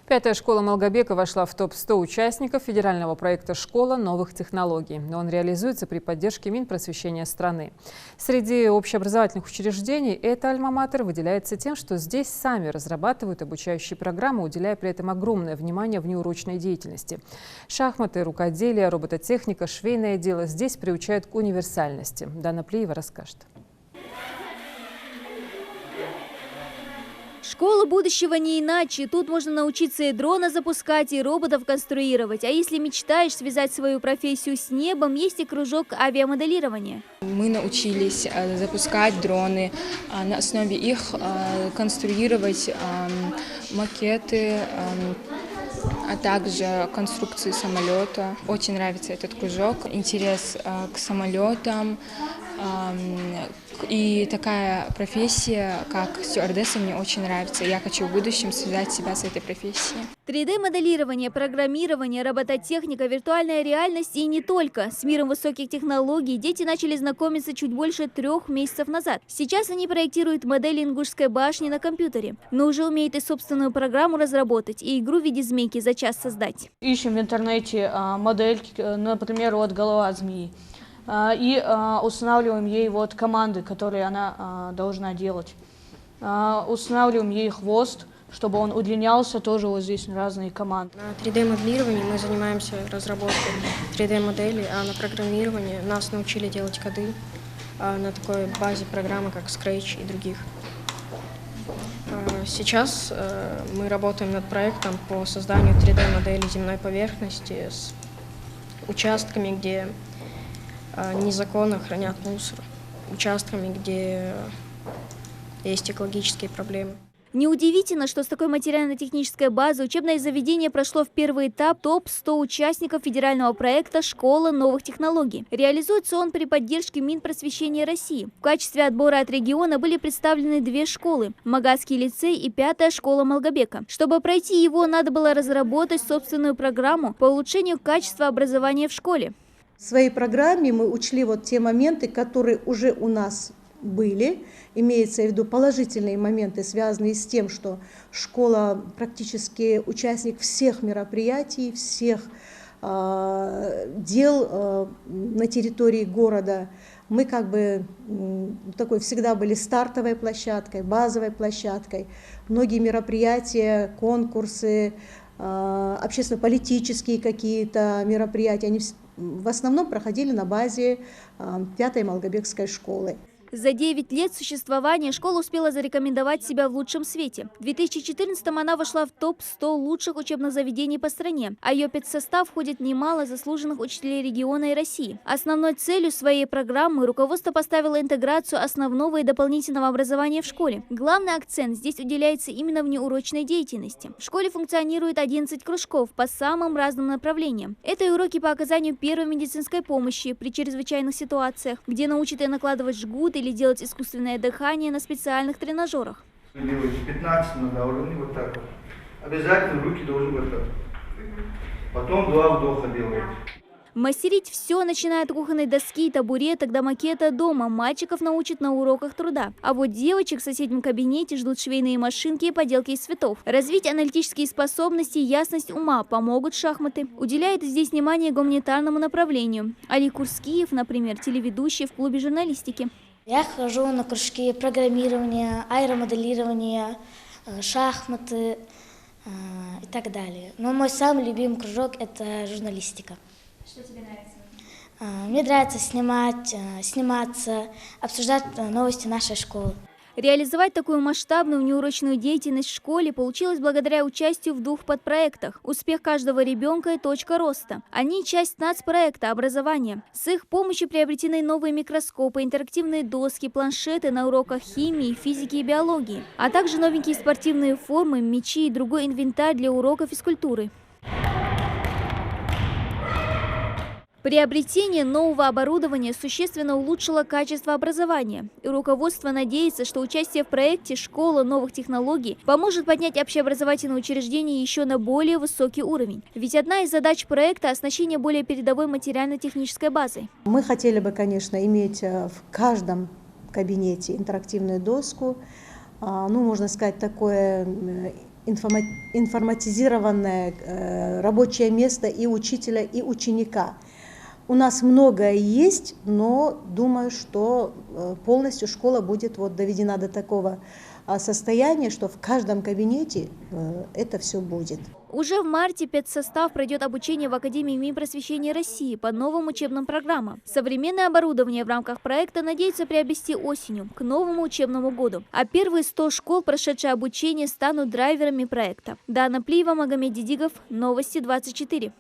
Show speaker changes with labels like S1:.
S1: Пятая школа Малгобека вошла в топ-100 участников федерального проекта «Школа новых технологий». Он реализуется при поддержке Минпросвещения страны. Среди общеобразовательных учреждений эта альма-матер выделяется тем, что здесь сами разрабатывают обучающие программы, уделяя при этом огромное внимание внеурочной деятельности. Шахматы, рукоделие, робототехника, швейное дело здесь приучают к универсальности. Дана Плиева расскажет.
S2: Школа будущего не иначе. Тут можно научиться и дрона запускать, и роботов конструировать. А если мечтаешь связать свою профессию с небом, есть и кружок авиамоделирования.
S3: Мы научились запускать дроны, на основе их конструировать макеты, а также конструкции самолета. Очень нравится этот кружок, интерес к самолетам. И такая профессия, как стюардесса, мне очень нравится. Я хочу в будущем связать себя с этой профессией.
S2: 3D-моделирование, программирование, робототехника, виртуальная реальность и не только. С миром высоких технологий дети начали знакомиться чуть больше 3 месяцев назад. Сейчас они проектируют модель Ингушской башни на компьютере, но уже умеют и собственную программу разработать, и игру в виде змейки за час создать.
S4: Ищем в интернете модельки, например, вот голова змеи. И устанавливаем ей вот команды, которые она должна делать. Устанавливаем ей хвост, чтобы он удлинялся, тоже вот здесь разные команды.
S5: На 3D-моделировании мы занимаемся разработкой 3D-моделей, а на программировании нас научили делать коды на такой базе программы, как Scratch и других. Сейчас мы работаем над проектом по созданию 3D-модели земной поверхности с участками, где незаконно хранят мусор, участками, где есть экологические проблемы.
S2: Неудивительно, что с такой материально-технической базой учебное заведение прошло в первый этап топ-100 участников федерального проекта «Школа новых технологий». Реализуется он при поддержке Минпросвещения России. В качестве отбора от региона были представлены 2 школы – Магадский лицей и 5-я школа Малгобека. Чтобы пройти его, надо было разработать собственную программу по улучшению качества образования в школе.
S6: В своей программе мы учли вот те моменты, которые уже у нас были. Имеется в виду положительные моменты, связанные с тем, что школа практически участник всех мероприятий, всех дел на территории города. Мы как бы такой всегда были стартовой площадкой, базовой площадкой. Многие мероприятия, конкурсы, общественно-политические какие-то мероприятия, они в основном проходили на базе 5-й Малгобекской школы.
S2: За 9 лет существования школа успела зарекомендовать себя в лучшем свете. В 2014-м она вошла в топ-100 лучших учебных заведений по стране, а ее педсостав входит немало заслуженных учителей региона и России. Основной целью своей программы руководство поставило интеграцию основного и дополнительного образования в школе. Главный акцент здесь уделяется именно внеурочной деятельности. В школе функционирует 11 кружков по самым разным направлениям. Это и уроки по оказанию первой медицинской помощи при чрезвычайных ситуациях, где научат и накладывать жгут, или делать искусственное дыхание на специальных тренажерах.
S7: Делаете 15 на уровне, вот так вот. Обязательно руки должны вот так. Потом 2 вдоха делаете.
S2: Мастерить все, начиная от кухонной доски, табуреток до макета дома, мальчиков научат на уроках труда. А вот девочек в соседнем кабинете ждут швейные машинки и поделки из цветов. Развить аналитические способности и ясность ума помогут шахматы. Уделяет здесь внимание гуманитарному направлению. Али Курскиев, например, телеведущий в клубе журналистики.
S8: Я хожу на кружки программирования, аэромоделирования, шахматы и так далее. Но мой самый любимый кружок – это журналистика.
S2: Что тебе нравится?
S8: Мне нравится сниматься, обсуждать новости нашей школы.
S2: Реализовать такую масштабную внеурочную деятельность в школе получилось благодаря участию в 2 подпроектах «Успех каждого ребенка» и «Точка роста». Они часть нацпроекта образования. С их помощью приобретены новые микроскопы, интерактивные доски, планшеты на уроках химии, физики и биологии, а также новенькие спортивные формы, мячи и другой инвентарь для уроков физкультуры. Приобретение нового оборудования существенно улучшило качество образования. И руководство надеется, что участие в проекте «Школа новых технологий» поможет поднять общеобразовательные учреждения еще на более высокий уровень. Ведь одна из задач проекта – оснащение более передовой материально-технической базой.
S6: Мы хотели бы, конечно, иметь в каждом кабинете интерактивную доску, ну, можно сказать, такое информатизированное рабочее место и учителя, и ученика. У нас многое есть, но думаю, что полностью школа будет вот доведена до такого состояния, что в каждом кабинете это все будет.
S2: Уже в марте педсостав пройдет обучение в Академии Минпросвещения России по новым учебным программам. Современное оборудование в рамках проекта надеются приобрести осенью, к новому учебному году. А первые 100 школ, прошедшие обучение, станут драйверами проекта. Дана Плиева, Магомед Дидигов, Новости 24.